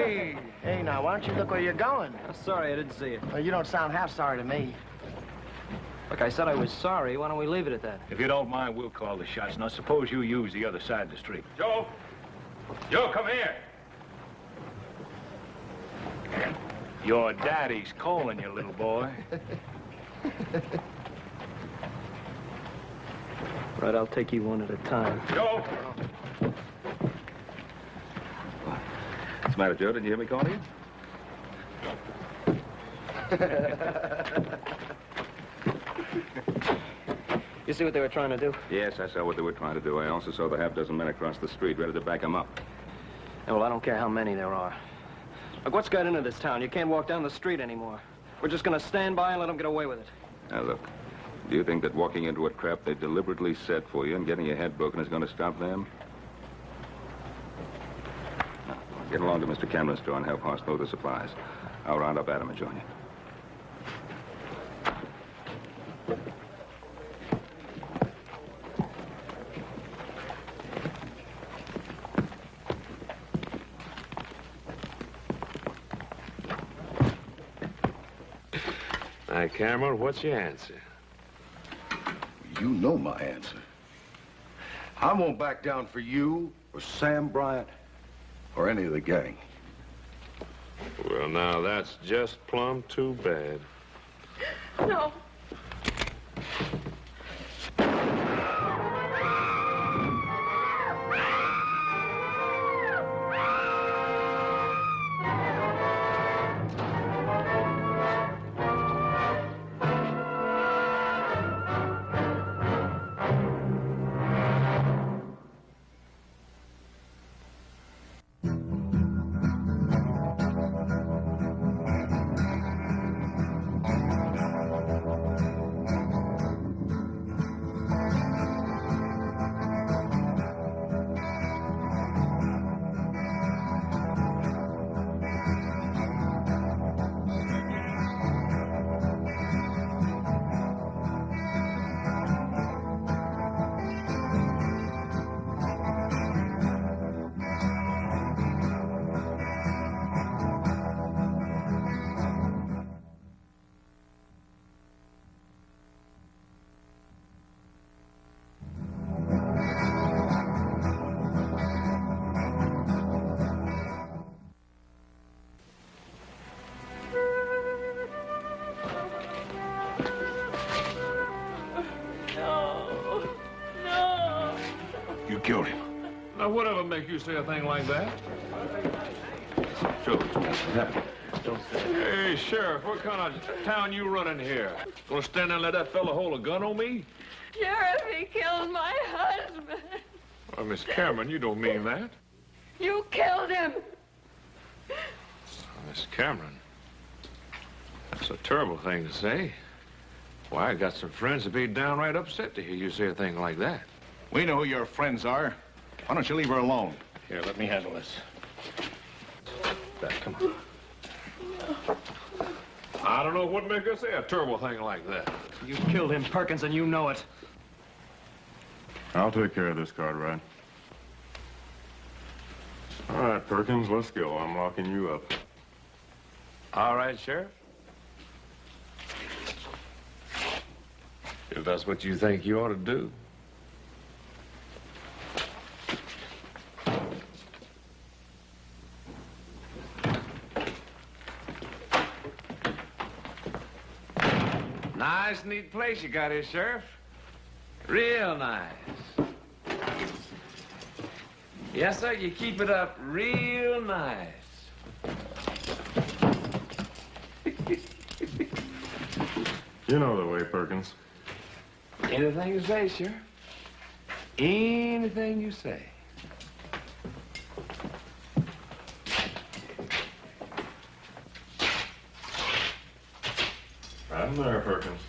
Hey! Hey, now, why don't you look where you're going? Sorry, I didn't see it. Well, you don't sound half sorry to me. Look, I said I was sorry. Why don't we leave it at that? If you don't mind, we'll call the shots. Now, suppose you use the other side of the street. Joe! Joe, come here! Your daddy's calling you, little boy. Right, I'll take you one at a time. Joe! What's the matter, Joe? Didn't you hear me calling you? You see what they were trying to do? Yes, I saw what they were trying to do. I also saw the half-dozen men across the street ready to back them up. Yeah, well, I don't care how many there are. Look, what's got into this town? You can't walk down the street anymore. We're just gonna stand by and let them get away with it. Now, look, do you think that walking into a trap they deliberately set for you and getting your head broken is going to stop them? Now, get along to Mr. Cameron's store and help Hoss load the supplies. I'll round up Adam and join you. Hi, Cameron, what's your answer? You know my answer. I won't back down for you or Sam Bryant or any of the gang. Well, now, that's just plumb too bad. No. Killed him. Now, whatever make you say a thing like that? Sure, what happened? Hey, Sheriff, what kind of town you running here? Gonna stand there and let that fella hold a gun on me? Sheriff, he killed my husband. Well, Miss Cameron, you don't mean that. You killed him. Miss Cameron, that's a terrible thing to say. Why, I got some friends that'd be downright upset to hear you say a thing like that. We know who your friends are. Why don't you leave her alone? Here, let me handle this. Back, come on. I don't know what make her say a terrible thing like that. You killed him, Perkins, and you know it. I'll take care of this, Cartwright. All right, Perkins, let's go. I'm locking you up. All right, Sheriff. If that's what you think you ought to do. Nice, neat place you got here, Sheriff. Real nice. Yes, sir, you keep it up real nice. You know the way, Perkins. Anything you say, Sheriff. Anything you say. Right in there, Perkins.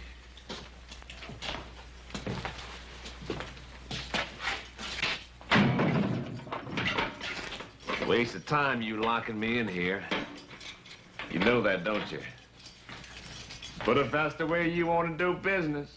Waste of time you locking me in here. You know that, don't you? But if that's the way you want to do business.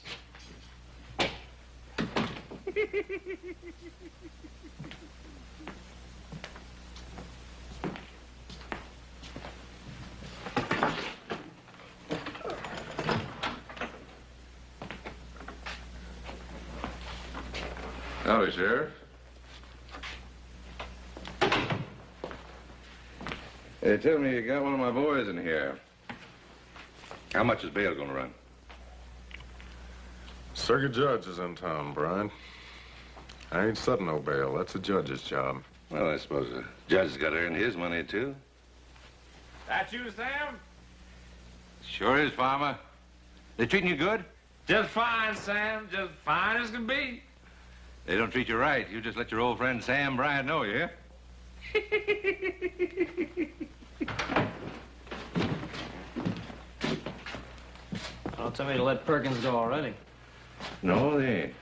Howdy, Sheriff. They tell me you got one of my boys in here. How much is bail going to run? Circuit judge is in town, Brian. I ain't setting no bail. That's a judge's job. Well, I suppose the judge has got to earn his money, too. That you, Sam? Sure is, Farmer. They treating you good? Just fine, Sam. Just fine as can be. They don't treat you right. You just let your old friend Sam Bryant know, you hear? Don't tell me to let Perkins go already. No, they ain't.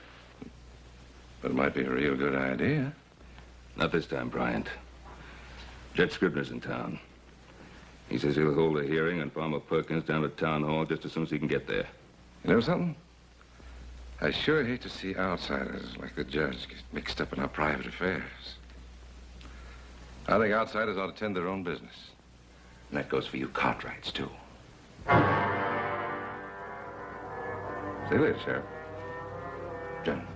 But it might be a real good idea. Not this time, Bryant. Judge Scribner's in town. He says he'll hold a hearing on Farmer Perkins down at Town Hall just as soon as he can get there. You know something? I sure hate to see outsiders like the judge get mixed up in our private affairs. I think outsiders ought to tend their own business. And that goes for you Cartwrights, too. See you later, Sheriff. Gentlemen.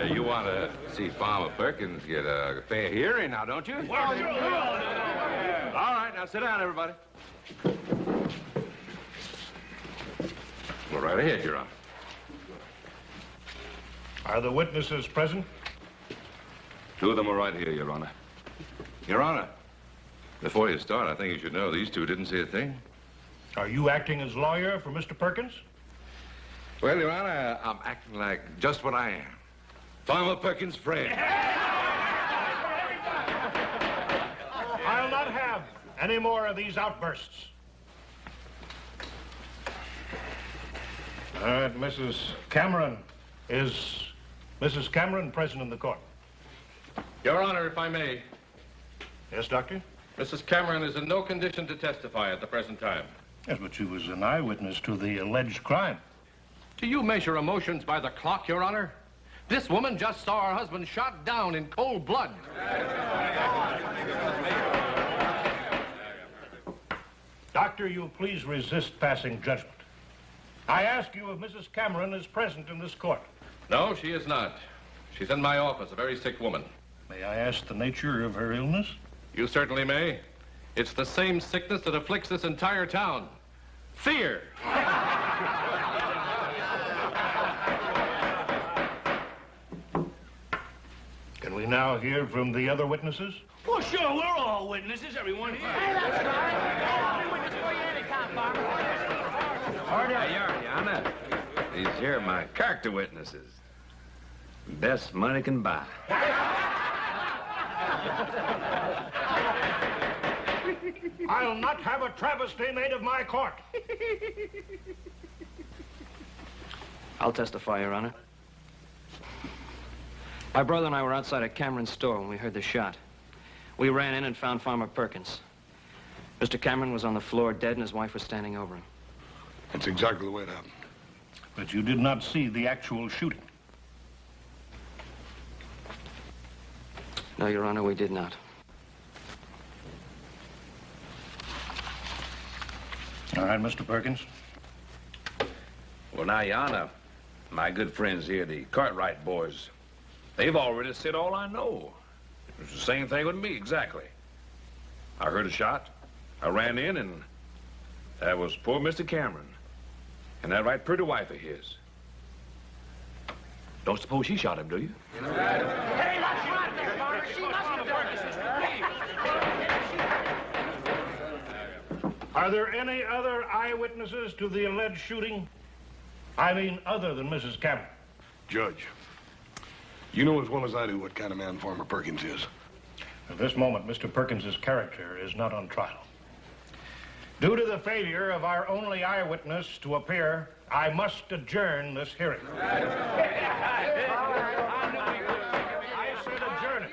You want to see Farmer Perkins get a fair hearing now, don't you? All right, now sit down, everybody. Go right ahead, Your Honor. Are the witnesses present? Two of them are right here, Your Honor. Your Honor, before you start, I think you should know these two didn't say a thing. Are you acting as lawyer for Mr. Perkins? Well, Your Honor, I'm acting like just what I am. Farmer Perkins' friend. I'll not have any more of these outbursts. All right, Mrs. Cameron. Is Mrs. Cameron present in the court? Your Honor, if I may. Yes, Doctor? Mrs. Cameron is in no condition to testify at the present time. Yes, but she was an eyewitness to the alleged crime. Do you measure emotions by the clock, Your Honor? This woman just saw her husband shot down in cold blood. Doctor, you'll please resist passing judgment. I ask you if Mrs. Cameron is present in this court. No, she is not. She's in my office, a very sick woman. May I ask the nature of her illness? You certainly may. It's the same sickness that afflicts this entire town. Fear. Can we now hear from the other witnesses? Well, sure, we're all witnesses, everyone here. Hey, that's right. I'll be witness for you anytime, Farmer. Order. Your Honor. These here are my character witnesses. Best money can buy. I'll not have a travesty made of my court. I'll testify, Your Honor. My brother and I were outside a Cameron's store when we heard the shot. We ran in and found Farmer Perkins. Mr. Cameron was on the floor dead and his wife was standing over him. That's exactly the way it happened. But you did not see the actual shooting. No, Your Honor, we did not. All right, Mr. Perkins. Well, now, Your Honor, my good friends here, the Cartwright boys, they've already said all I know. It's the same thing with me, exactly. I heard a shot. I ran in, and that was poor Mr. Cameron. And that right pretty wife of his. Don't suppose she shot him, do you? Hey, that's right there, Farmer. She must have done it. Are there any other eyewitnesses to the alleged shooting? I mean, other than Mrs. Cameron. Judge, you know as well as I do what kind of man Farmer Perkins is. At this moment, Mr. Perkins's character is not on trial. Due to the failure of our only eyewitness to appear, I must adjourn this hearing. I said adjourn it.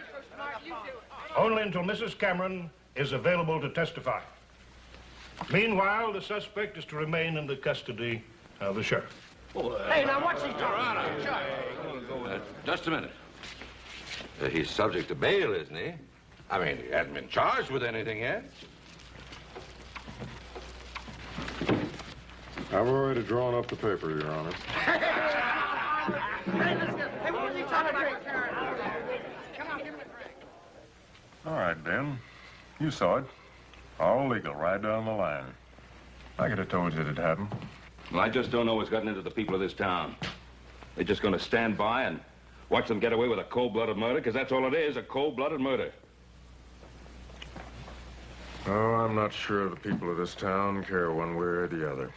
Only until Mrs. Cameron is available to testify. Meanwhile, the suspect is to remain in the custody of the sheriff. Hey, now what's he talking about? Just a minute. He's subject to bail, isn't he? I mean, he hasn't been charged with anything yet. I've already drawn up the paper, Your Honor. Hey, what was he talking about? Come on, give him a drink. All right, Ben. You saw it. All legal, right down the line. I could have told you it'd happen. Well, I just don't know what's gotten into the people of this town. They're just going to stand by and watch them get away with a cold-blooded murder, because that's all it is, a cold-blooded murder. Oh, I'm not sure the people of this town care one way or the other.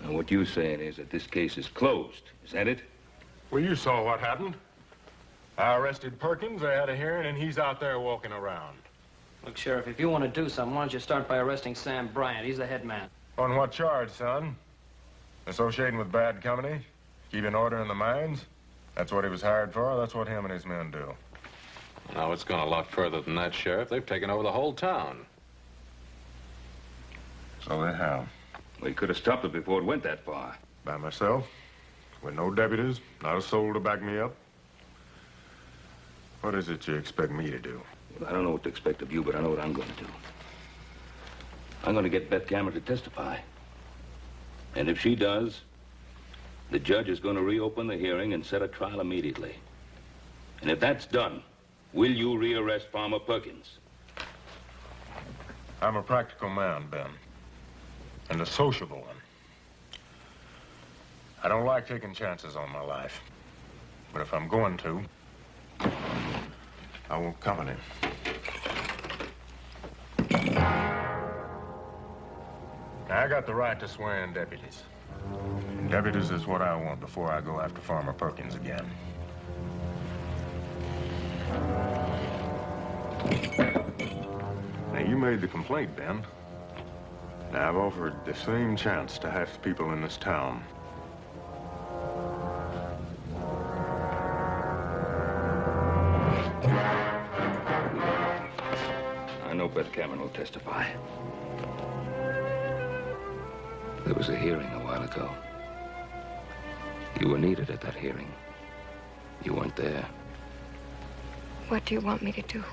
Now, what you're saying is that this case is closed. Is that it? Well, you saw what happened. I arrested Perkins, they had a hearing, and he's out there walking around. Look, Sheriff, if you want to do something, why don't you start by arresting Sam Bryant? He's the head man. On what charge, son? Associating with bad company? Keeping order in the mines? That's what he was hired for. That's what him and his men do. No, it's gone a lot further than that, Sheriff. They've taken over the whole town. So they have. Well, you could have stopped it before it went that far. By myself, with no deputies, not a soul to back me up. What is it you expect me to do? Well, I don't know what to expect of you, but I know what I'm going to do. I'm going to get Beth Cameron to testify. And if she does, the judge is going to reopen the hearing and set a trial immediately. And if that's done, will you rearrest Farmer Perkins? I'm a practical man, Ben. And a sociable one. I don't like taking chances on my life. But if I'm going to, I want company. I got the right to swear in deputies. And deputies is what I want before I go after Farmer Perkins again. Now, you made the complaint, Ben. Now, I've offered the same chance to half the people in this town. I know Beth Cameron will testify. There was a hearing a while ago. You were needed at that hearing. You weren't there. What do you want me to do?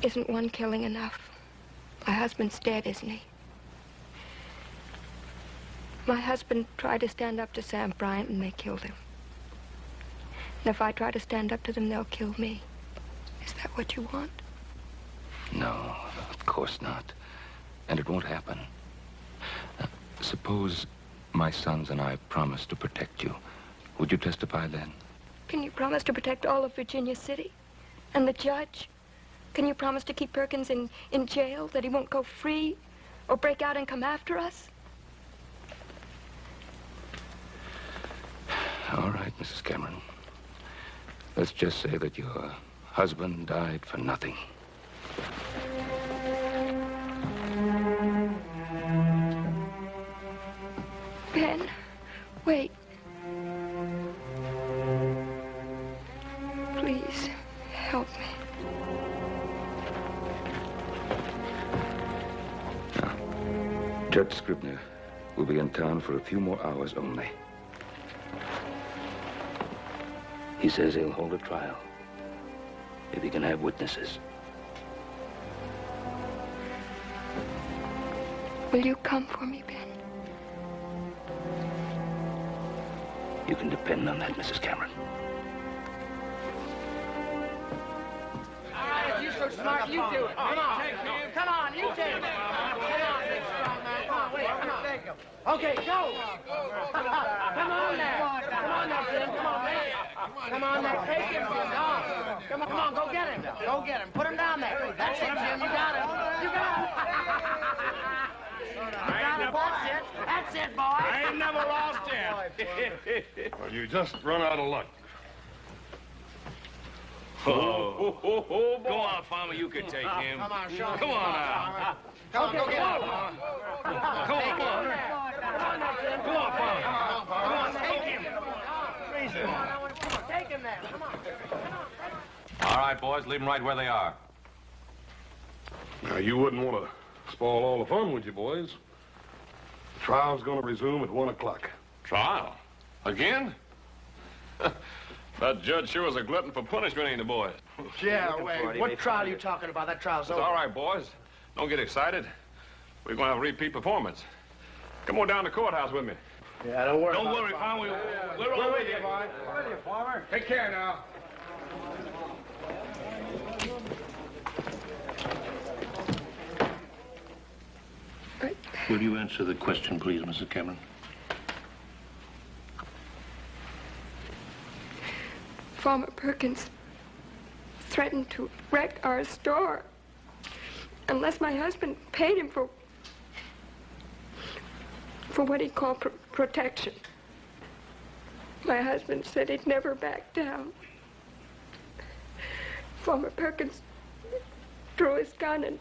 Isn't one killing enough? My husband's dead, isn't he? My husband tried to stand up to Sam Bryant and they killed him. And if I try to stand up to them, they'll kill me. Is that what you want? No, of course not. And it won't happen. Suppose my sons and I promise to protect you. Would you testify then? Can you promise to protect all of Virginia City? And the judge? Can you promise to keep Perkins in jail, that he won't go free or break out and come after us? All right, Mrs. Cameron. Let's just say that your husband died for nothing. Ben, wait. Please, help me. Now, Judge Scribner will be in town for a few more hours only. He says he'll hold a trial if he can have witnesses. Will you come for me, Ben? You can depend on that, Mrs. Cameron. All right, you're so smart, you do it. Come on. Come on, you take it. Come on, big strong man. Come on, wait, come on. Okay, go. Come on there. Come on there, Jim. Come on, man. Come on there. Take him, Jim. Come on, go get him. Go get him. Put him down there. That's it, Jim. You got him. You got him. That's it, boy. I ain't never lost yet. Well, you just run out of luck. Go on, on, Farmer, you can take him. Come on, Sean. Come on now. Come on, go get him, Farmer. Come on, Farmer. Come on, Farmer. Come on, take him. Come on, take him there. Come on. All right, boys, leave them right where they are. Now, you wouldn't want to spoil all the fun, would you, boys? Trial's going to resume at 1 o'clock. Trial? Again? That judge sure was a glutton for punishment, ain't he, boys? Yeah, wait. What trial are you talking about? That trial's over. It's all right, boys. Don't get excited. We're going to have a repeat performance. Come on down to the courthouse with me. Yeah, don't worry. Don't worry, Farmer. We're all with you. We're with you, Farmer. Take care now. Will you answer the question, please, Mrs. Cameron? Farmer Perkins threatened to wreck our store unless my husband paid him for what he called protection. My husband said he'd never back down. Farmer Perkins drew his gun and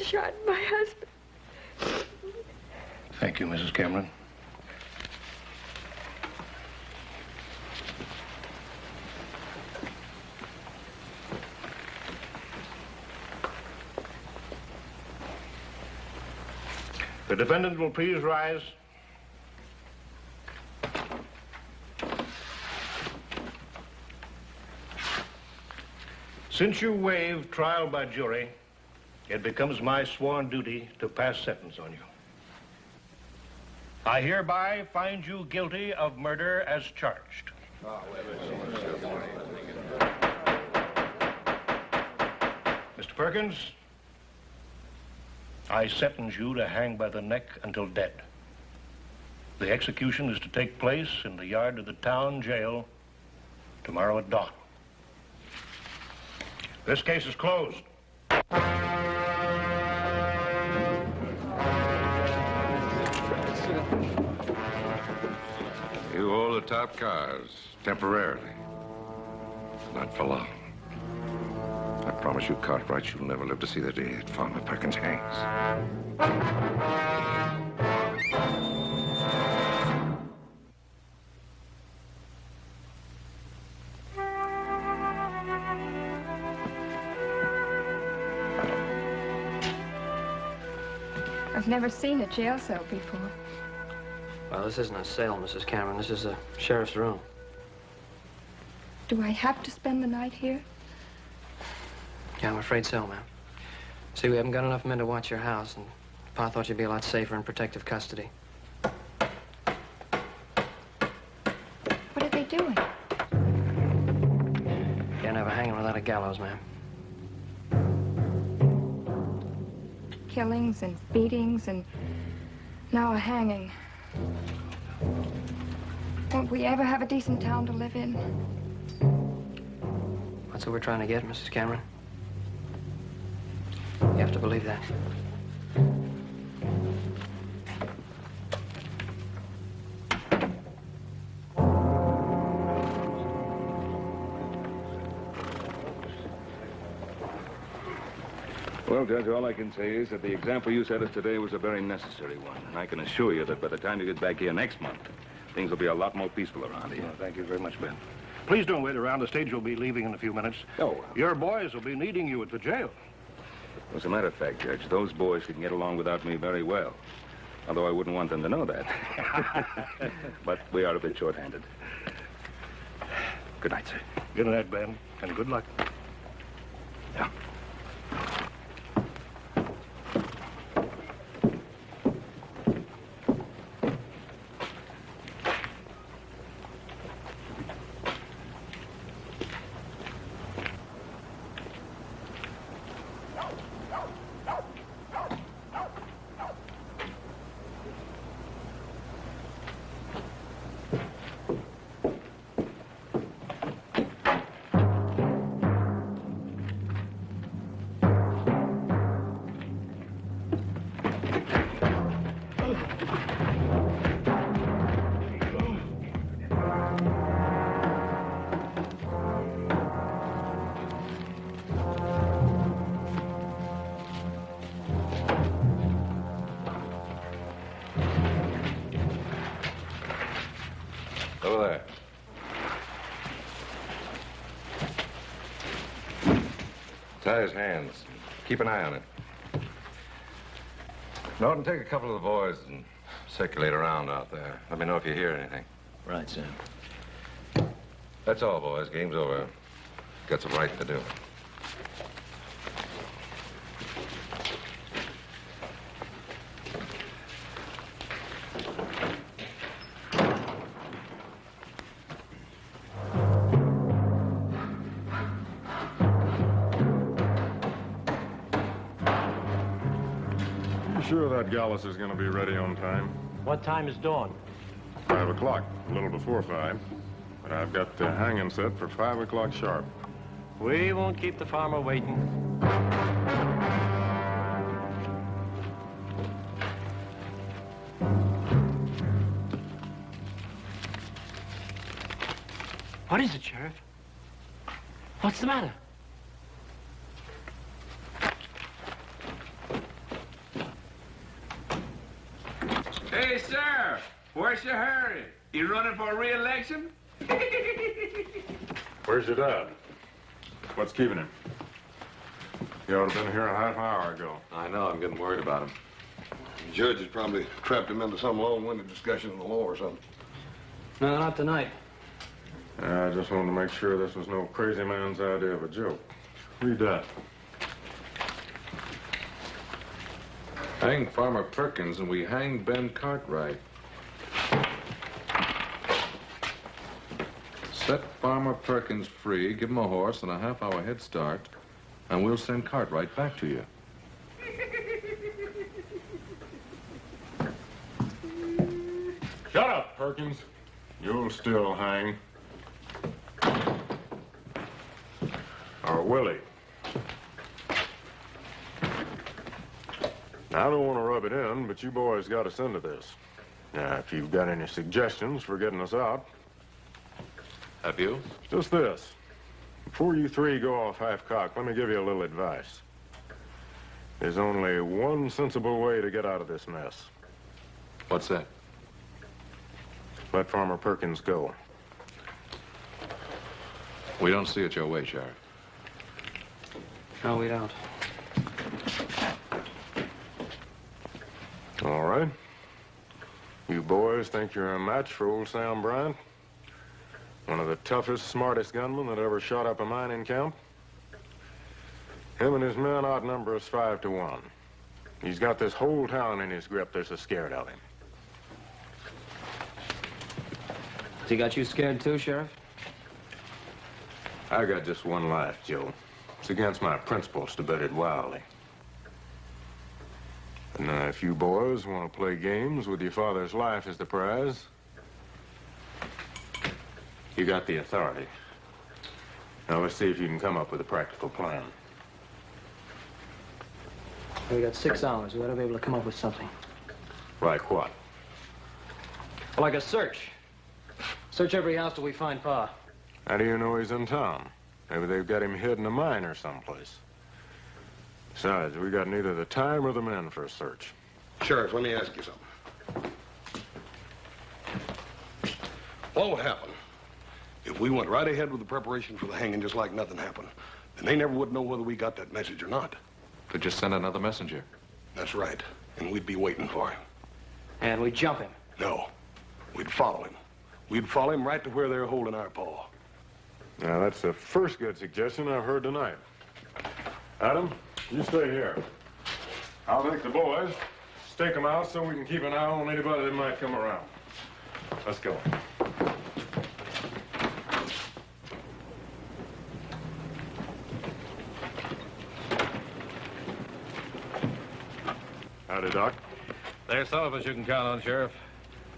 shot my husband. Thank you, Mrs. Cameron. The defendant will please rise. Since you waived trial by jury, it becomes my sworn duty to pass sentence on you. I hereby find you guilty of murder as charged. Mr. Perkins, I sentence you to hang by the neck until dead. The execution is to take place in the yard of the town jail tomorrow at dawn. This case is closed. You hold the top cars, temporarily. Not for long. I promise you, Cartwrights, you'll never live to see the day that Farmer Perkins hangs. I've never seen a jail cell before. Well, this isn't a cell, Mrs. Cameron. This is a sheriff's room. Do I have to spend the night here? Yeah, I'm afraid so, ma'am. See, we haven't got enough men to watch your house, and Pa thought you'd be a lot safer in protective custody. What are they doing? Can't have a hanging without a gallows, ma'am. Killings and beatings and now a hanging. Won't we ever have a decent town to live in? That's what we're trying to get, Mrs. Cameron. You have to believe that. Well, Judge, all I can say is that the example you set us today was a very necessary one. And I can assure you that by the time you get back here next month, things will be a lot more peaceful around here. Oh, thank you very much, Ben. Please don't wait around. The stage will be leaving in a few minutes. Oh. Your boys will be needing you at the jail. As a matter of fact, Judge, those boys can get along without me very well. Although I wouldn't want them to know that. But we are a bit short-handed. Good night, sir. Good night, Ben, and good luck. Yeah. Tie his hands. Keep an eye on it. Norton, take a couple of the boys and circulate around out there. Let me know if you hear anything. Right, Sam. That's all, boys. Game's over. Got some writing to do. Sure that Gallus is going to be ready on time? What time is dawn? 5 o'clock, a little before 5. But I've got the hanging set for 5 o'clock sharp. We won't keep the farmer waiting. What is it, Sheriff? What's the matter? Hey, sir, where's your hurry? You running for re-election? Where's your dad? What's keeping him? He ought to have been here a half hour ago. I know. I'm getting worried about him. The judge has probably trapped him into some long-winded discussion of the law or something. No, not tonight. I just wanted to make sure this was no crazy man's idea of a joke. Read that. Hang Farmer Perkins and we hang Ben Cartwright. Set Farmer Perkins free, give him a horse and a half-hour head start, and we'll send Cartwright back to you. Shut up, Perkins. You'll still hang. Or will he? I don't want to rub it in, but you boys got us into this. Now, if you've got any suggestions for getting us out... Have you? Just this. Before you three go off half-cocked, let me give you a little advice. There's only one sensible way to get out of this mess. What's that? Let Farmer Perkins go. We don't see it your way, Sheriff. No, we don't. All right. You boys think you're a match for old Sam Bryant? One of the toughest, smartest gunmen that ever shot up a mining camp? Him and his men outnumber us 5 to 1. He's got this whole town in his grip. They're so scared of him. Has he got you scared too, Sheriff? I got just one life, Joe. It's against my principles to bet it wildly. And now, if you boys want to play games with your father's life as the prize, you got the authority. Now, let's see if you can come up with a practical plan. We got 6 hours. We ought to be able to come up with something. Like what? Like a search. Search every house till we find Pa. How do you know he's in town? Maybe they've got him hid in a mine or someplace. Besides, we got neither the time or the men for a search. Sheriff, let me ask you something. What would happen if we went right ahead with the preparation for the hanging just like nothing happened? Then they never would know whether we got that message or not. Could just send another messenger. That's right. And we'd be waiting for him. And we jump him. No. We'd follow him. We'd follow him right to where they're holding our paw. Now, that's the first good suggestion I've heard tonight. Adam, you stay here. I'll take the boys, stake them out so we can keep an eye on anybody that might come around. Let's go. Howdy, Doc. There's some of us you can count on, Sheriff.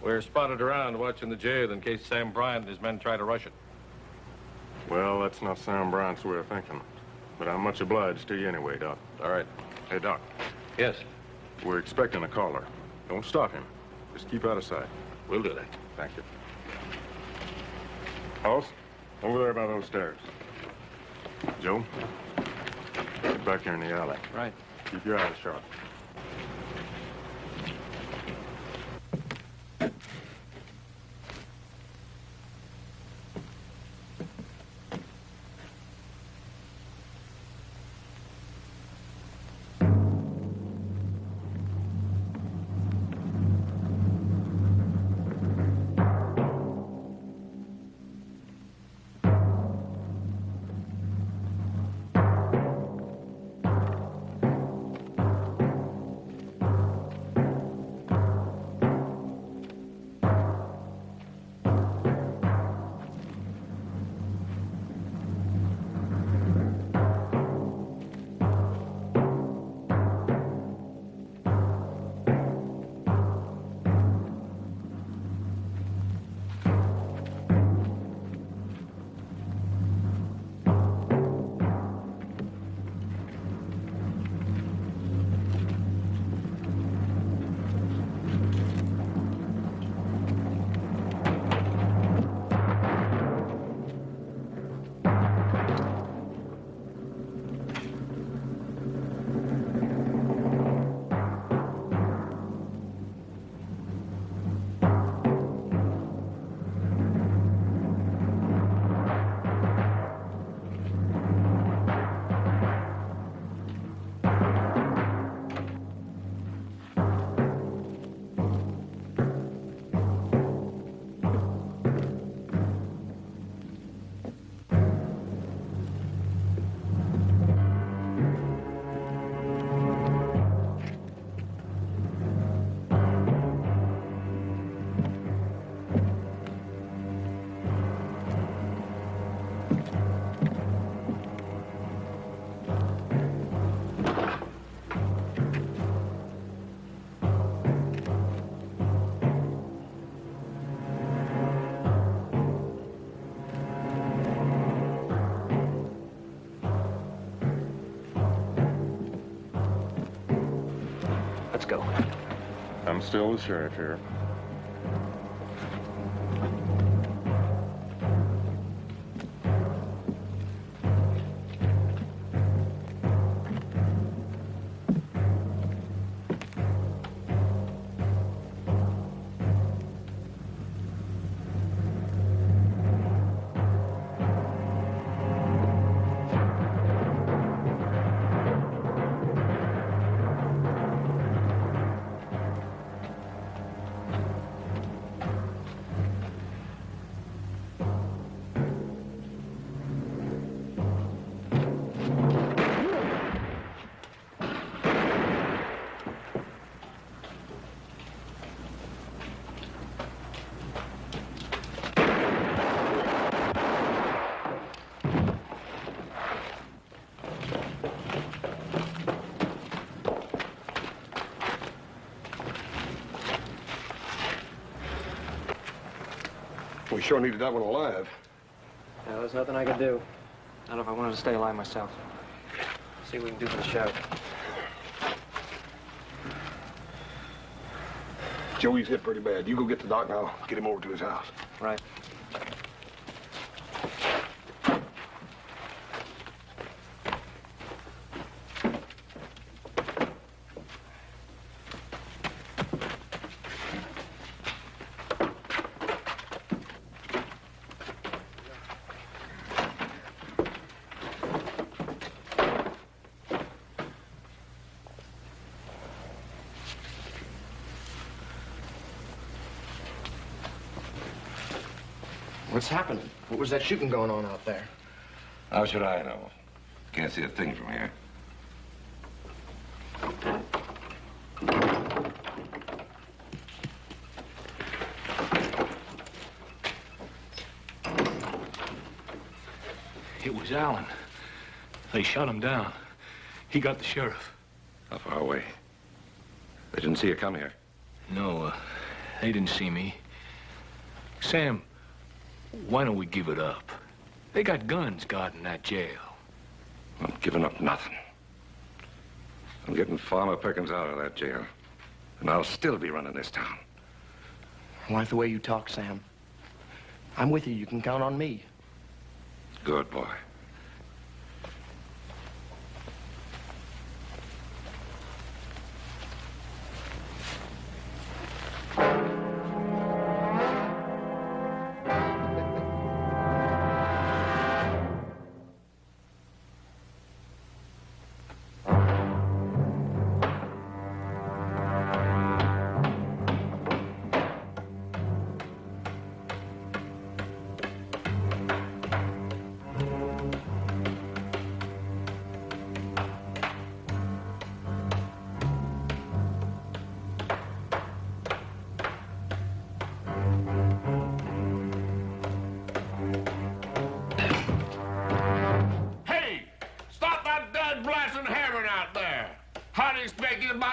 We're spotted around watching the jail in case Sam Bryant and his men try to rush it. Well, that's not Sam Bryant's way of thinking. But I'm much obliged to you anyway, Doc. All right. Hey, Doc. Yes? We're expecting a caller. Don't stop him. Just keep out of sight. We'll do that. Thank you. Hoss, over there by those stairs. Joe, get back here in the alley. Right. Keep your eyes sharp. go. I'm still the sheriff here. We sure needed that one alive. Yeah, there's nothing I could do. Not if I wanted to stay alive myself. See what we can do for the sheriff. Joey's hit pretty bad. You go get the doc and I'll get him over to his house. Right. What's happening? What was that shooting going on out there? How should I know? Can't see a thing from here. It was Allen. They shot him down. He got the sheriff. How far away? They didn't see you come here? No, they didn't see me. Sam, why don't we give it up? They got guns guarding that jail. I'm giving up nothing. I'm getting Farmer Perkins out of that jail. And I'll still be running this town. I like the way you talk, Sam. I'm with you. You can count on me. Good boy.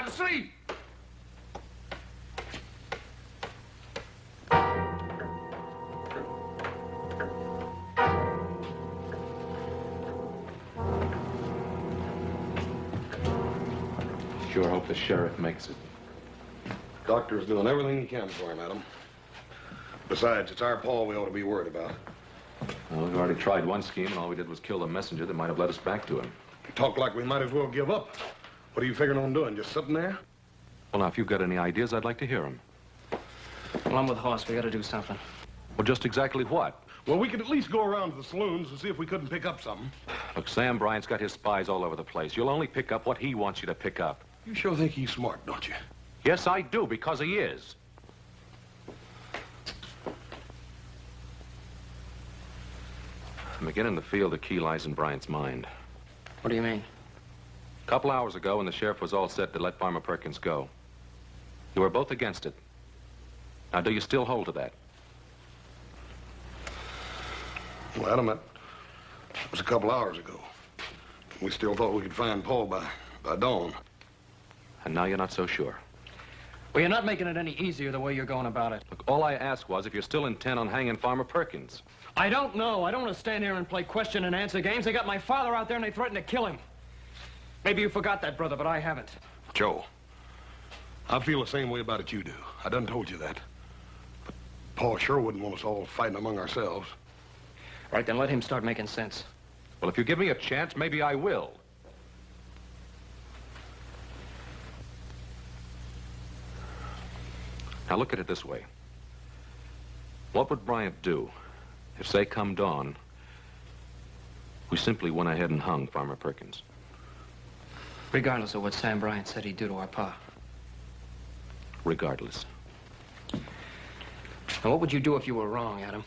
Sleep. Sure hope the sheriff makes it. Doctor's doing everything he can for him, Adam. Besides, it's our Paul we ought to be worried about. Well, we've already tried one scheme, and all we did was kill the messenger that might have led us back to him. You talk like we might as well give up. What are you figuring on doing? Just sitting there? Well, now, if you've got any ideas, I'd like to hear them. Well, I'm with Hoss. We got to do something. Well, just exactly what? Well, we could at least go around to the saloons and see if we couldn't pick up something. Look, Sam Bryant's got his spies all over the place. You'll only pick up what he wants you to pick up. You sure think he's smart, don't you? Yes, I do, because he is. I'm beginning to feel the key lies in Bryant's mind. What do you mean? A couple hours ago, when the sheriff was all set to let Farmer Perkins go, you were both against it. Now, do you still hold to that? Well, Adam, that was a couple hours ago. We still thought we could find Paul by dawn. And now you're not so sure. Well, you're not making it any easier the way you're going about it. Look, all I asked was if you're still intent on hanging Farmer Perkins. I don't know. I don't want to stand here and play question and answer games. They got my father out there and they threatened to kill him. Maybe you forgot that, brother, but I haven't. Joe, I feel the same way about it you do. I done told you that. But Paul sure wouldn't want us all fighting among ourselves. Right, then let him start making sense. Well, if you give me a chance, maybe I will. Now, look at it this way. What would Bryant do if, say, come dawn, we simply went ahead and hung Farmer Perkins? Regardless of what Sam Bryant said he'd do to our pa. Regardless. Now, what would you do if you were wrong, Adam?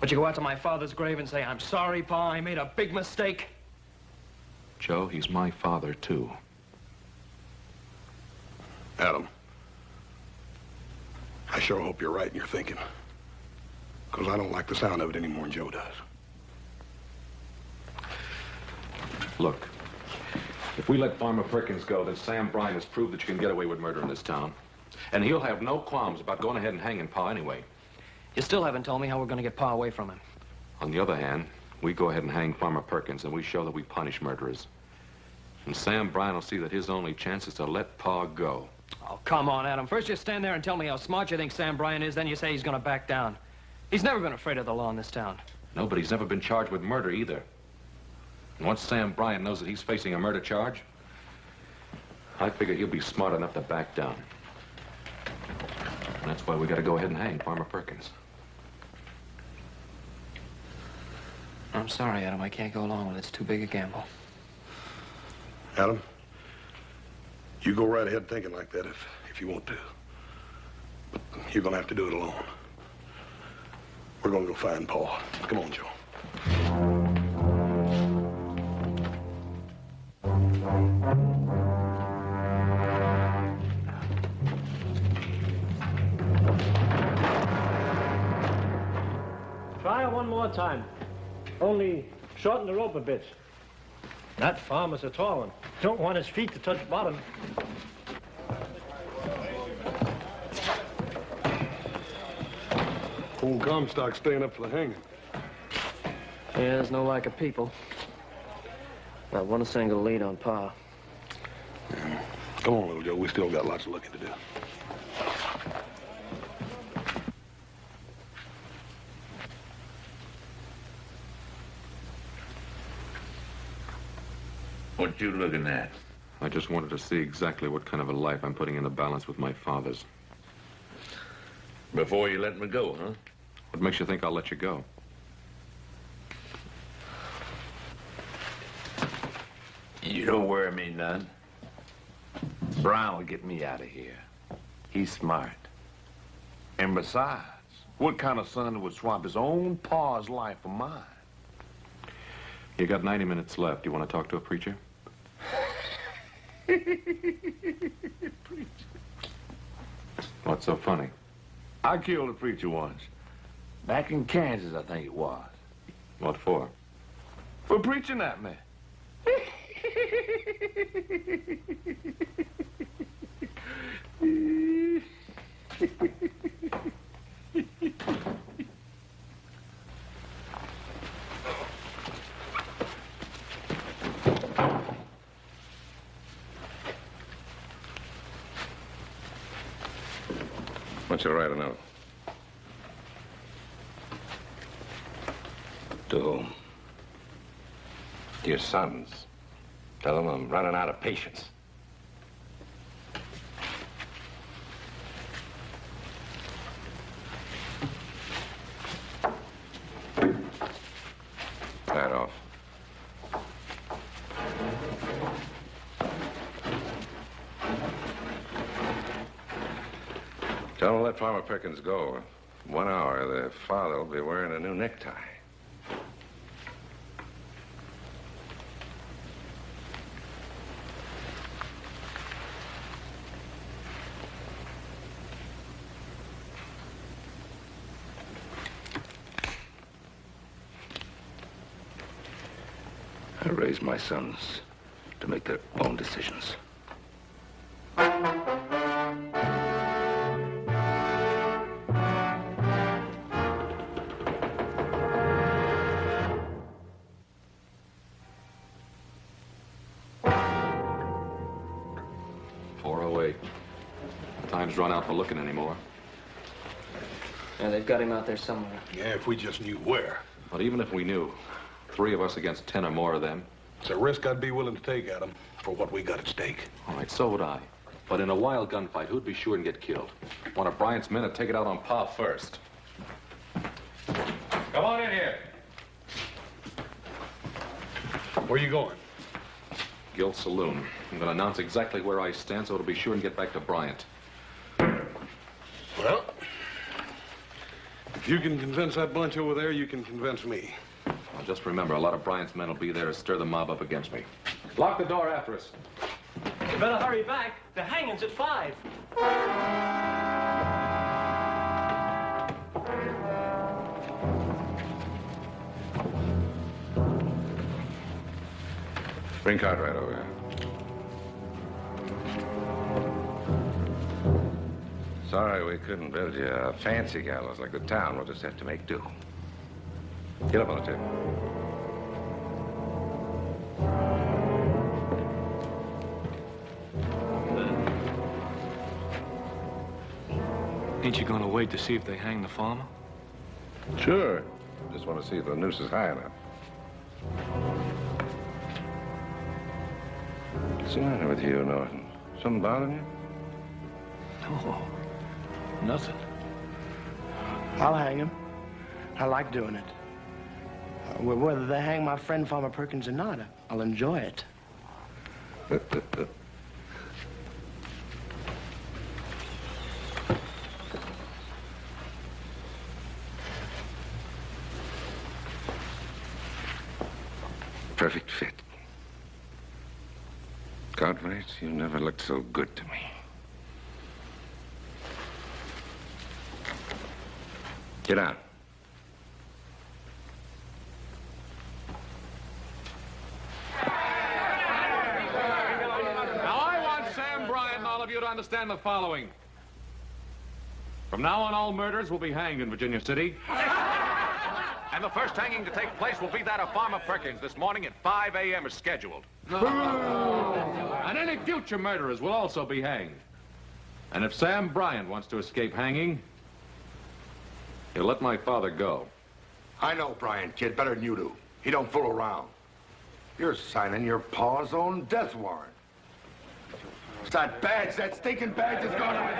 Would you go out to my father's grave and say, "I'm sorry, Pa, I made a big mistake"? Joe, he's my father, too. Adam, I sure hope you're right in your thinking. Because I don't like the sound of it any more than Joe does. Look, if we let Farmer Perkins go, then Sam Bryant has proved that you can get away with murder in this town. And he'll have no qualms about going ahead and hanging Pa anyway. You still haven't told me how we're going to get Pa away from him. On the other hand, we go ahead and hang Farmer Perkins, and we show that we punish murderers. And Sam Bryant will see that his only chance is to let Pa go. Oh, come on, Adam. First you stand there and tell me how smart you think Sam Bryant is, then you say he's going to back down. He's never been afraid of the law in this town. No, but he's never been charged with murder either. And once Sam Bryant knows that he's facing a murder charge, I figure he'll be smart enough to back down. And that's why we got to go ahead and hang Farmer Perkins. I'm sorry, Adam. I can't go along with it. It's too big a gamble. Adam, you go right ahead thinking like that if you want to. But you're going to have to do it alone. We're going to go find Paul. Come on, Joe. Try it one more time. Only shorten the rope a bit. That farmer's a tall one. Don't want his feet to touch bottom. Old Comstock staying up for the hanging. Yeah, there's no lack of people. Not one single lead on Pa. Yeah. Come on, little Joe. We still got lots of looking to do. What you looking at? I just wanted to see exactly what kind of a life I'm putting in the balance with my father's. Before you let me go, huh? What makes you think I'll let you go? You don't worry me none. Brown will get me out of here. He's smart. And besides, what kind of son would swap his own pa's life for mine? You got 90 minutes left. You want to talk to a preacher? What's so funny? I killed a preacher once. Back in Kansas, I think it was. What for? For preaching at me. Why don't you write a note? To whom? To your sons. Tell them I'm running out of patience. Right off. Tell them to let Farmer Perkins go. In 1 hour, the father will be wearing a new necktie. I raised my sons to make their own decisions. .408. time's run out for looking anymore. Yeah, they've got him out there somewhere. Yeah, if we just knew where. But even if we knew, 3 of us against 10 or more of them. It's a risk I'd be willing to take, Adam, for what we got at stake. All right, so would I. But in a wild gunfight, who'd be sure and get killed? One of Bryant's men would take it out on Pa first. Come on in here. Where you going? Guild Saloon. I'm going to announce exactly where I stand so it'll be sure and get back to Bryant. Well, if you can convince that bunch over there, you can convince me. Well, just remember, a lot of Bryant's men will be there to stir the mob up against me. Lock the door after us. You better hurry back. The hanging's at 5. Bring Cartwright over here. Sorry we couldn't build you a fancy gallows like the town. We'll just have to make do. Get up on the table. Ain't you gonna wait to see if they hang the farmer? Sure. Just want to see if the noose is high enough. What's the matter with you, Norton? Something bothering you? No, nothing. I'll hang him. I like doing it. Whether they hang my friend Farmer Perkins or not, I'll enjoy it. Perfect fit. Cartwrights, you never looked so good to me. Get out. Now, I want Sam Bryant and all of you to understand the following. From now on, all murders will be hanged in Virginia City. And the first hanging to take place will be that of Farmer Perkins this morning at 5 a.m. as scheduled. And any future murderers will also be hanged. And if Sam Bryant wants to escape hanging, he'll let my father go. I know Bryant, kid, better than you do. He don't fool around. You're signing your pa's own death warrant. It's that badge, that stinking badge is going on.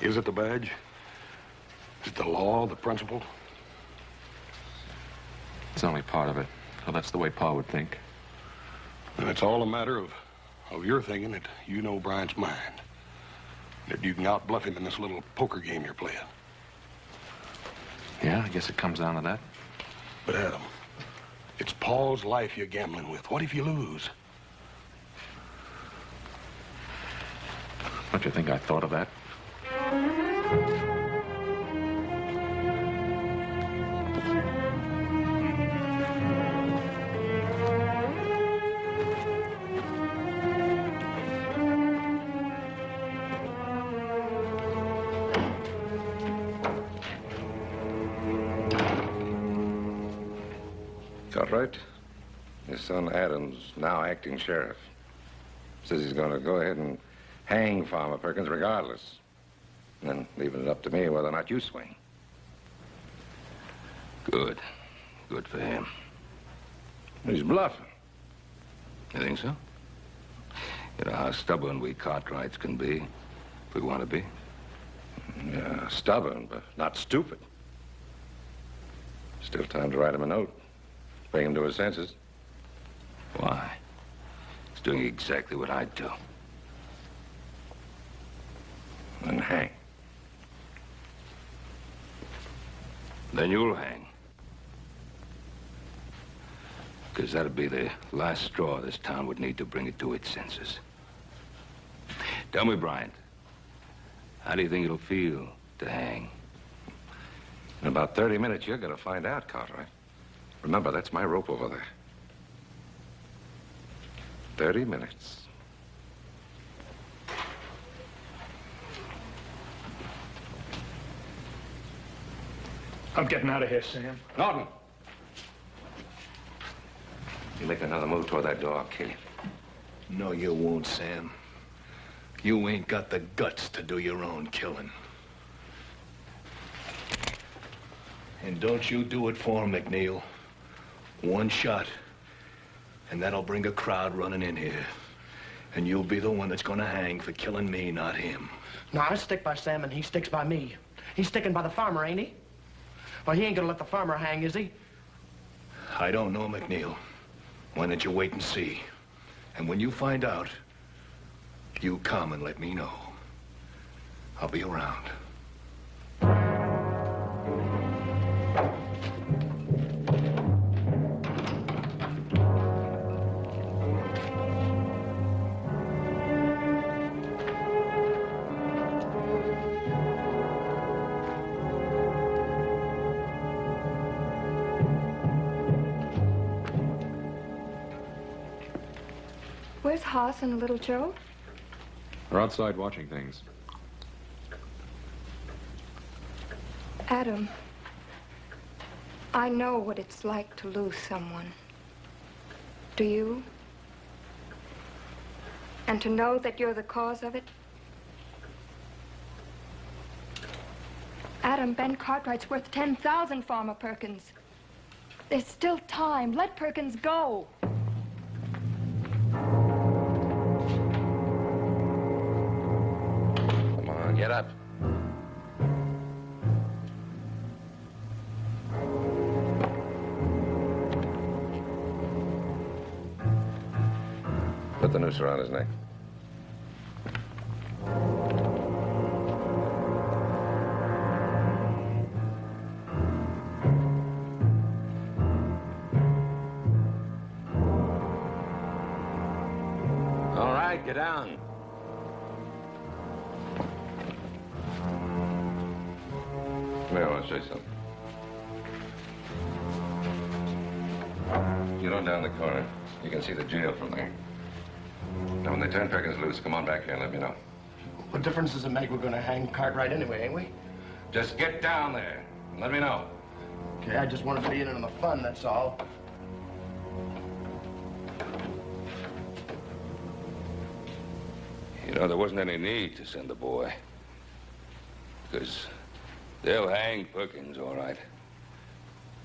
Is it the badge? Is it the law, the principle? It's only part of it. Well, that's the way Pa would think. And it's all a matter of your thinking that you know Bryant's mind. That you can outbluff him in this little poker game you're playing. Yeah, I guess it comes down to that. But Adam, it's Paul's life you're gambling with. What if you lose? Don't you think I thought of that? Cartwright, his son Adam's now acting sheriff. Says he's going to go ahead and hang Farmer Perkins regardless. And then leaving it up to me whether or not you swing. Good. Good for him. He's bluffing. You think so? You know how stubborn we Cartwrights can be, if we want to be. Yeah, stubborn, but not stupid. Still time to write him a note. Bring him to his senses. Why? He's doing exactly what I'd do. And hang. Then you'll hang. Because that'd be the last straw this town would need to bring it to its senses. Tell me, Bryant, how do you think it'll feel to hang? In about 30 minutes, you're going to find out, Cartwright. Remember, that's my rope over there. 30 minutes. I'm getting out of here, Sam. Norton! You make another move toward that door, I'll kill you. No, you won't, Sam. You ain't got the guts to do your own killing. And don't you do it for him, McNeil. One shot, and that'll bring a crowd running in here. And you'll be the one that's gonna hang for killing me, not him. No, I stick by Sam and he sticks by me. He's sticking by the farmer, ain't he? Well, he ain't gonna let the farmer hang, is he? I don't know, McNeil. Why don't you wait and see? And when you find out, you come and let me know. I'll be around. Where's Hoss and little Joe? They're outside watching things. Adam, I know what it's like to lose someone. Do you? And to know that you're the cause of it? Adam, Ben Cartwright's worth 10,000, Farmer Perkins. There's still time. Let Perkins go. Come on, get up. Put the noose around his neck. All right, get down. Come here, I want to show you something. Get on down the corner. You can see the jail from there. Now, when they turn Perkins loose, come on back here and let me know. What difference does it make? We're gonna hang Cartwright anyway, ain't we? Just get down there and let me know. Okay, I just wanted to be in on the fun, that's all. You know, there wasn't any need to send the boy. Because they'll hang Perkins, all right.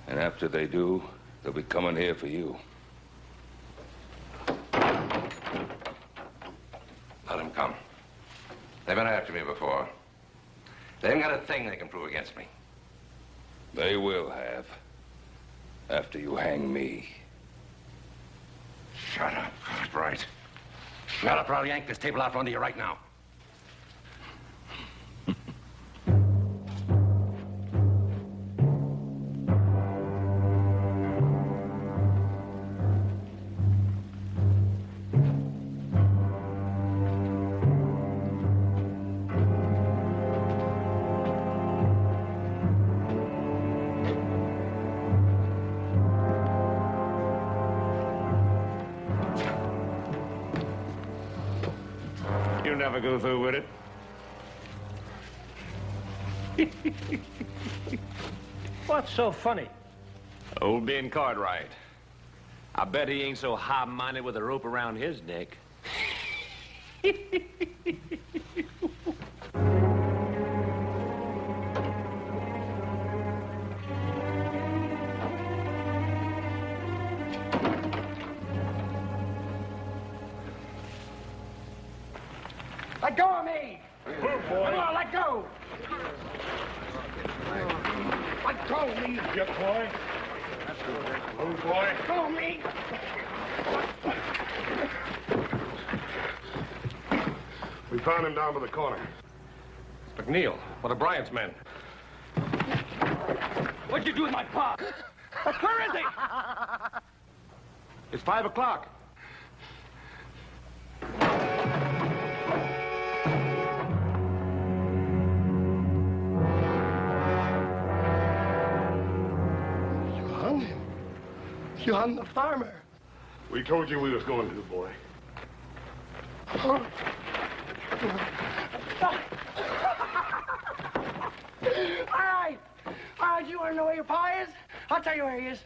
And after they do, they'll be coming here for you. Let them come. They've been after me before. They haven't got a thing they can prove against me. They will have. After you hang me. Shut up, Cartwright. Shut up or I'll yank this table out from under you right now. You never go through with it. What's so funny? Old Ben Cartwright. I bet he ain't so high-minded with a rope around his neck. Let go of me! Come on, let go! Let go of me! Yep, boy. Move, boy. Let go of me! We found him down by the corner. McNeil, one of Bryant's men. What'd you do with my pop? Where is he? It's 5 o'clock. You hung the farmer. We told you we was going to, boy. All right, you were want to know where your pa is? I'll tell you where he is.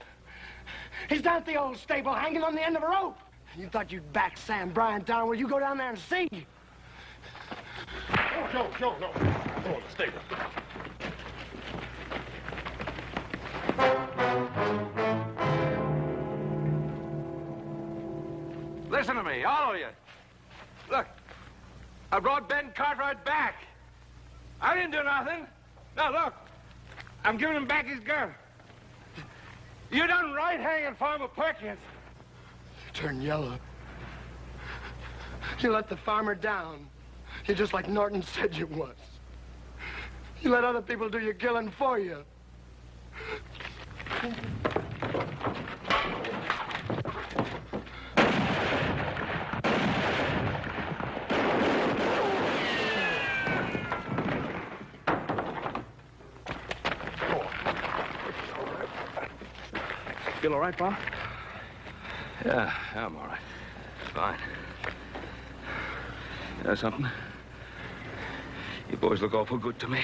He's down at the old stable, hanging on the end of a rope. You thought you'd back Sam Bryant down. Well, you go down there and see. Oh, no. Come on, the stable. Listen to me, all of you. Look, I brought Ben Cartwright back. I didn't do nothing. Now, look, I'm giving him back his gun. You done right hanging Farmer Perkins. You turned yellow. You let the farmer down. You're just like Norton said you was. You let other people do your killing for you. Feel all right, Pa? Yeah, I'm all right. Fine. You know something? You boys look awful good to me.